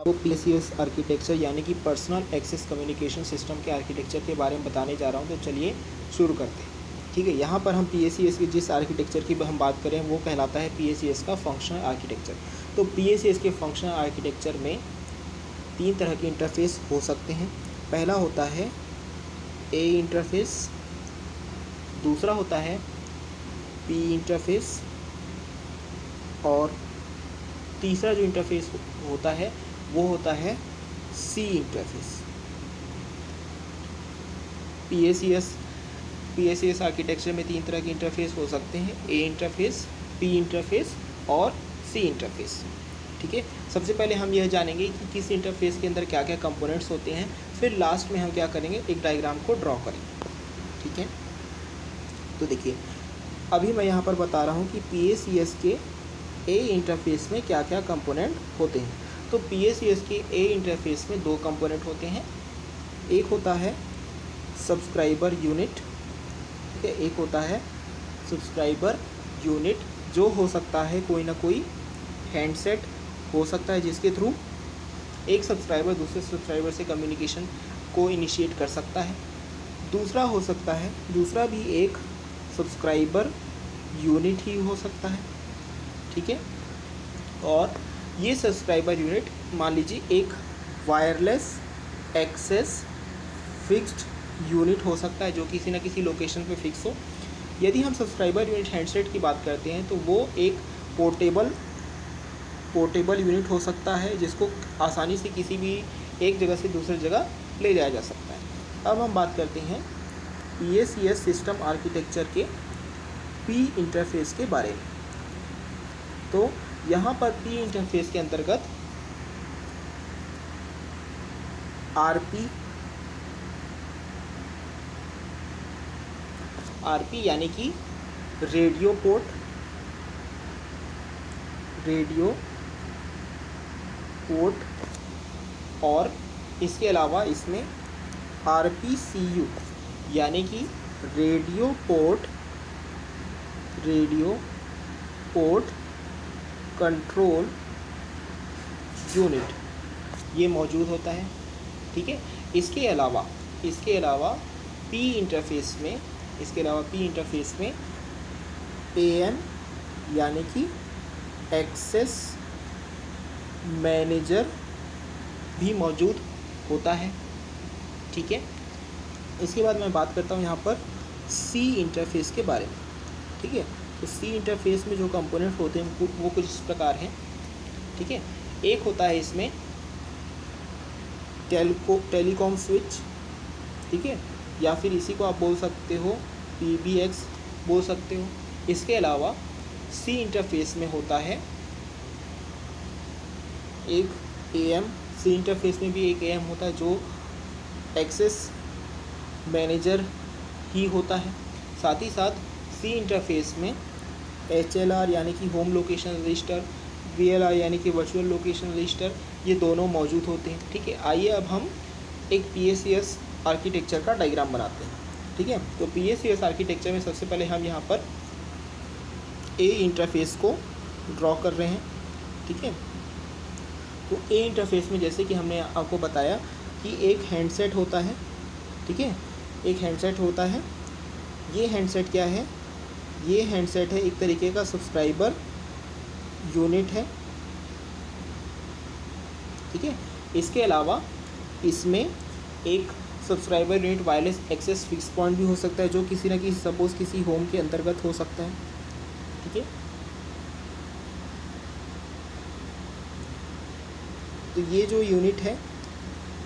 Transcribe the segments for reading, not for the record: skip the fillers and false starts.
आपको PACS architecture यानी कि पर्सनल एक्सेस कम्युनिकेशन सिस्टम के आर्किटेक्चर के बारे में बताने जा रहा हूँ। तो चलिए शुरू करते हैं। ठीक है, यहाँ पर हम PACS की जिस आर्किटेक्चर की हम बात करें वो कहलाता है PACS का फंक्शनल आर्किटेक्चर। तो PACS के फंक्शनल आर्किटेक्चर में 3 तरह के इंटरफेस हो सकते हैं। पहला होता है A इंटरफेस, दूसरा होता है P इंटरफेस और तीसरा जो इंटरफेस होता है वो होता है C इंटरफेस। PACS आर्किटेक्चर में 3 तरह के इंटरफेस हो सकते हैं, A इंटरफेस, P इंटरफेस और C इंटरफेस। ठीक है, सबसे पहले हम यह जानेंगे कि किस इंटरफेस के अंदर क्या क्या कंपोनेंट्स होते हैं, फिर लास्ट में हम क्या करेंगे, एक डायग्राम को ड्रॉ करेंगे। ठीक है, तो देखिए अभी मैं यहाँ पर बता रहा हूँ कि PACS के A इंटरफेस में क्या क्या कंपोनेंट होते हैं। तो PACS के A इंटरफेस में 2 कंपोनेंट होते हैं। एक होता है सब्सक्राइबर यूनिट, ठीक है, एक होता है सब्सक्राइबर यूनिट जो हो सकता है कोई ना कोई हैंडसेट हो सकता है जिसके थ्रू एक सब्सक्राइबर दूसरे सब्सक्राइबर से कम्युनिकेशन को इनिशिएट कर सकता है। दूसरा हो सकता है, दूसरा भी एक सब्सक्राइबर यूनिट ही हो सकता है। ठीक है, और ये सब्सक्राइबर यूनिट मान लीजिए एक वायरलेस एक्सेस फिक्स्ड यूनिट हो सकता है जो किसी न किसी लोकेशन पे फिक्स हो। यदि हम सब्सक्राइबर यूनिट हैंडसेट की बात करते हैं तो वो एक पोर्टेबल यूनिट हो सकता है जिसको आसानी से किसी भी एक जगह से दूसरी जगह ले जाया जा सकता है। अब हम बात करते हैं PACS सिस्टम आर्किटेक्चर के P इंटरफेस के बारे में। तो यहाँ पर P इंटरफेस के अंतर्गत RP यानी कि रेडियो पोर्ट और इसके अलावा इसमें RPCU यानी कि रेडियो पोर्ट कंट्रोल यूनिट ये मौजूद होता है। ठीक है, इसके अलावा P इंटरफेस में AM यानी कि एक्सेस मैनेजर भी मौजूद होता है। ठीक है, इसके बाद मैं बात करता हूँ यहाँ पर C इंटरफेस के बारे में। ठीक है, तो C इंटरफेस में जो कंपोनेंट होते हैं वो कुछ इस प्रकार हैं। ठीक है, एक होता है इसमें टेलीकॉम स्विच, ठीक है, या फिर इसी को आप बोल सकते हो PBX बोल सकते हो। इसके अलावा C इंटरफेस में होता है एक AM, C इंटरफेस में भी एक AM होता है जो एक्सेस मैनेजर ही होता है। साथ ही साथ C इंटरफेस में HLR यानी कि होम लोकेशन रजिस्टर, VLR यानी कि वर्चुअल लोकेशन रजिस्टर, ये दोनों मौजूद होते हैं। ठीक है, आइए अब हम एक PACS आर्किटेक्चर का डायग्राम बनाते हैं। ठीक है, तो PACS आर्किटेक्चर में सबसे पहले हम यहाँ पर A इंटरफेस को ड्रॉ कर रहे हैं। ठीक है, तो A इंटरफेस में जैसे कि हमने आपको बताया कि एक हैंडसेट होता है। ठीक है, एक हैंडसेट होता है। ये हैंडसेट क्या है, ये हैंडसेट है एक तरीके का सब्सक्राइबर यूनिट है। ठीक है, इसके अलावा इसमें एक subscriber unit wireless access fix point भी हो सकता है जो किसी न किसी सपोज किसी होम के अंतर्गत हो सकता है। ठीक है, तो ये जो यूनिट है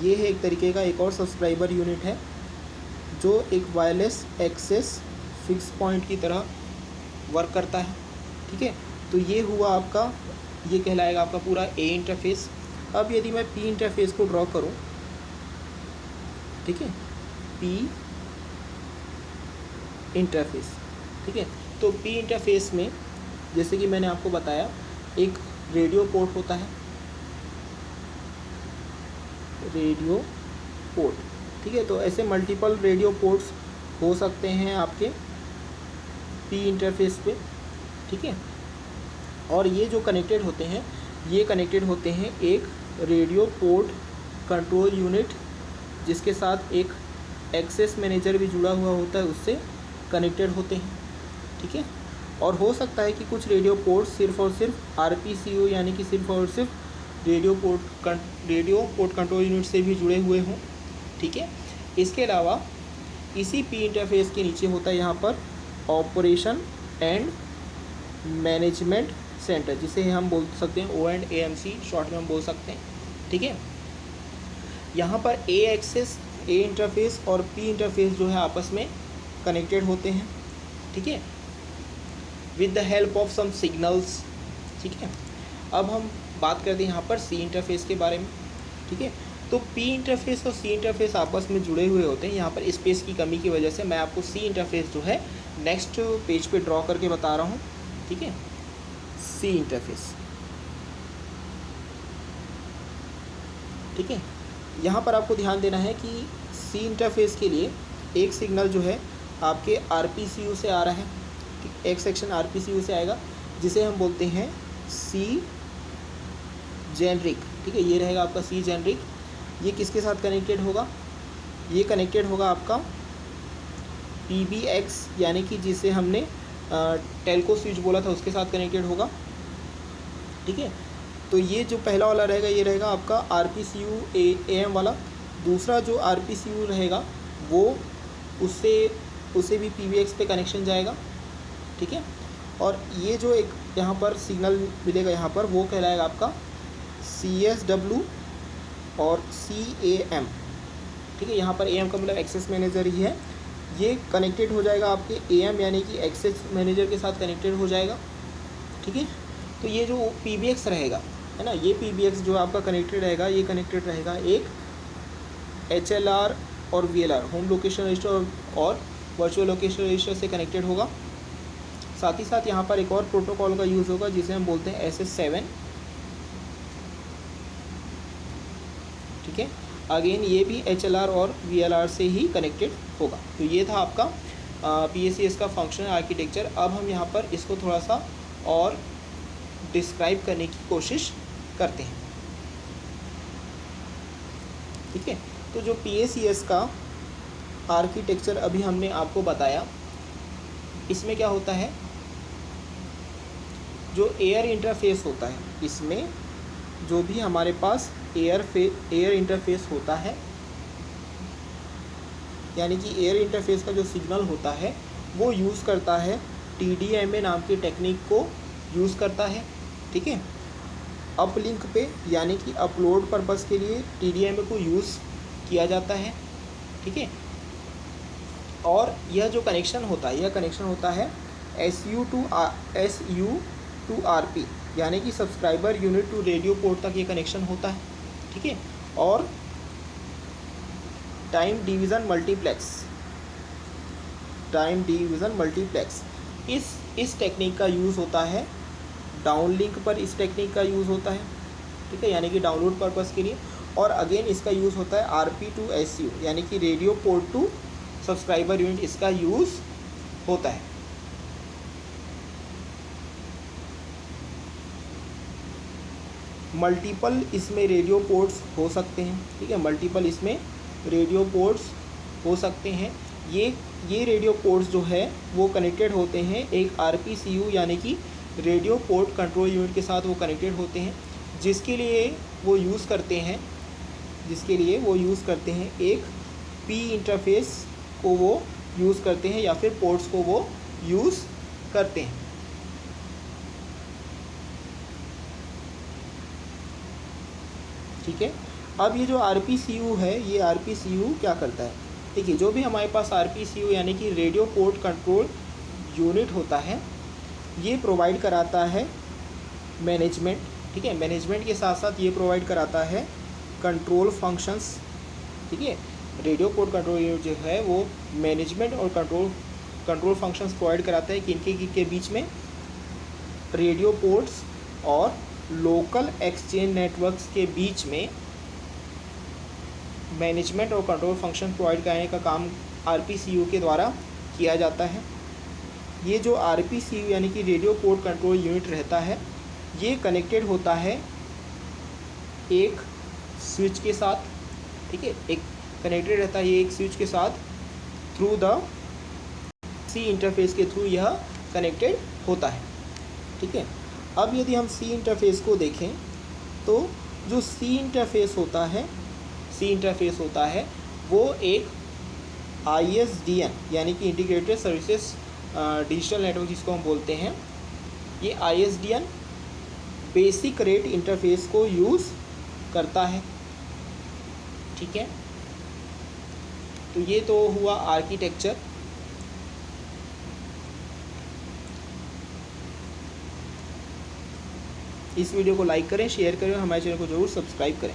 ये है एक तरीके का एक और सब्सक्राइबर यूनिट है जो एक वायरलेस एक्सेस फिक्स पॉइंट की तरह वर्क करता है। ठीक है, तो ये हुआ आपका, ये कहलाएगा आपका पूरा A इंटरफेस। अब यदि मैं P इंटरफेस को ड्रॉ करूं, ठीक है, P इंटरफेस। ठीक है, तो P इंटरफेस में जैसे कि मैंने आपको बताया एक रेडियो पोर्ट होता है, रेडियो पोर्ट। ठीक है, तो ऐसे मल्टीपल रेडियो पोर्ट्स हो सकते हैं आपके P इंटरफेस पे। ठीक है, और ये जो कनेक्टेड होते हैं ये कनेक्टेड होते हैं एक रेडियो पोर्ट कंट्रोल यूनिट, जिसके साथ एक एक्सेस मैनेजर भी जुड़ा हुआ होता है, उससे कनेक्टेड होते हैं। ठीक है, और हो सकता है कि कुछ रेडियो पोर्ट सिर्फ और सिर्फ RPCU यानी कि सिर्फ और सिर्फ रेडियो पोर्ट कंट्रोल यूनिट से भी जुड़े हुए हों। ठीक है, इसके अलावा इसी P इंटरफेस के नीचे होता है यहाँ पर ऑपरेशन एंड मैनेजमेंट सेंटर, जिसे हम बोल सकते हैं O&AMC शॉर्ट में हम बोल सकते हैं। ठीक है, यहाँ पर A एक्सेस, A इंटरफेस और P इंटरफेस जो है आपस में कनेक्टेड होते हैं। ठीक है, with the help of some signals. ठीक है, अब हम बात करते हैं यहाँ पर C इंटरफेस के बारे में। ठीक है, तो P इंटरफेस और C इंटरफेस आपस में जुड़े हुए होते हैं। यहाँ पर स्पेस की कमी की वजह से मैं आपको C इंटरफेस जो है नेक्स्ट पेज पे ड्रॉ करके बता रहा हूँ। ठीक है, C इंटरफेस। ठीक है, यहाँ पर आपको ध्यान देना है कि C इंटरफेस के लिए एक सिग्नल जो है आपके RPCU से आ रहा है। एक सेक्शन RPCU से आएगा, जिसे हम बोलते हैं C जेनरिक। ठीक है, ये रहेगा आपका C जेनरिक। ये किसके साथ कनेक्टेड होगा? ये कनेक्टेड होगा आपका PBX यानी कि जिसे हमने टेल्को स्विच बोला था, उसके साथ कनेक्टेड होगा। ठीक है, तो ये जो पहला वाला रहेगा ये रहेगा आपका RPCU AM वाला। दूसरा जो RPCU रहेगा वो उससे भी PBX पे कनेक्शन जाएगा। ठीक है, और ये जो एक यहाँ पर सिग्नल मिलेगा यहाँ पर, वो कहलाएगा आपका CSW और CAM। ठीक है, यहाँ पर AM का मतलब एक्सेस मैनेजर ही है। ये कनेक्टेड हो जाएगा आपके AM यानी कि एक्सेस मैनेजर के साथ कनेक्टेड हो जाएगा। ठीक है, तो ये जो PBX रहेगा है ना, ये PBX जो आपका कनेक्टेड रहेगा, ये कनेक्टेड रहेगा एक HLR और VLR होम लोकेशन रजिस्टर और वर्चुअल लोकेशन रजिस्टर से कनेक्टेड होगा। साथ ही साथ यहाँ पर एक और प्रोटोकॉल का यूज़ होगा जिसे हम बोलते हैं SS7। ठीक है, अगेन ये भी HLR और VLR से ही कनेक्टेड होगा। तो ये था आपका PACS का फंक्शनल आर्किटेक्चर। अब हम यहाँ पर इसको थोड़ा सा और डिस्क्राइब करने की कोशिश करते हैं। ठीक है, तो जो PACS का आर्किटेक्चर अभी हमने आपको बताया, इसमें क्या होता है, जो एयर इंटरफेस होता है, इसमें जो भी हमारे पास एयर इंटरफेस होता है, यानी कि एयर इंटरफेस का जो सिग्नल होता है वो यूज़ करता है TDMA नाम की टेक्निक को यूज़ करता है। ठीक है, अपलिंक पे यानी कि अपलोड पर्पस के लिए TDMA को यूज़ किया जाता है। ठीक है, और यह जो कनेक्शन होता है, यह कनेक्शन होता है SU to RP यानी कि subscriber unit to radio port तक ये कनेक्शन होता है। ठीक है, और टाइम डिवीज़न मल्टीप्लेक्स इस टेक्निक का यूज़ होता है। डाउनलिंक पर इस टेक्निक का यूज़ होता है। ठीक है, यानी कि डाउनलोड पर्पस के लिए। और अगेन इसका यूज़ होता है RP to SU यानी कि radio port to subscriber unit, इसका यूज़ होता है। मल्टीपल इसमें रेडियो पोर्ट्स हो सकते हैं। ठीक है, मल्टीपल इसमें रेडियो पोर्ट्स हो सकते हैं। ये रेडियो पोर्ट्स जो है वो कनेक्टेड होते हैं एक RPCU यानी कि रेडियो पोर्ट कंट्रोल यूनिट के साथ वो कनेक्टेड होते हैं, जिसके लिए वो यूज़ करते हैं एक P इंटरफेस को वो यूज़ करते हैं या फिर पोर्ट्स को वो यूज़ करते हैं। ठीक है, अब ये जो RPCU है, ये RPCU क्या करता है? देखिए, जो भी हमारे पास RPCU यानी कि रेडियो पोर्ट कंट्रोल यूनिट होता है, ये प्रोवाइड कराता है मैनेजमेंट। ठीक है, मैनेजमेंट के साथ साथ ये प्रोवाइड कराता है कंट्रोल फंक्शंस। ठीक है, रेडियो पोर्ट कंट्रोल यूनिट जो है वो मैनेजमेंट और कंट्रोल फंक्शंस प्रोवाइड कराता है किनके बीच में, रेडियो पोर्ट्स और लोकल एक्सचेंज नेटवर्क्स के बीच में मैनेजमेंट और कंट्रोल फंक्शन प्रोवाइड कराने का काम RPCU के द्वारा किया जाता है। ये जो RPCU यानी कि रेडियो पोर्ट कंट्रोल यूनिट रहता है, ये कनेक्टेड होता है एक स्विच के साथ, ठीक है, एक कनेक्टेड रहता है ये एक स्विच के साथ थ्रू द सी इंटरफेस के थ्रू यह कनेक्टेड होता है, ठीक है। अब यदि हम सी इंटरफेस को देखें तो जो सी इंटरफेस होता है वो एक ISDN यानी कि इंटीग्रेटेड सर्विसेज डिजिटल नेटवर्क जिसको हम बोलते हैं, ये ISDN बेसिक रेट इंटरफेस को यूज़ करता है, ठीक है। तो ये तो हुआ आर्किटेक्चर। इस वीडियो को लाइक करें, शेयर करें और हमारे चैनल को ज़रूर सब्सक्राइब करें।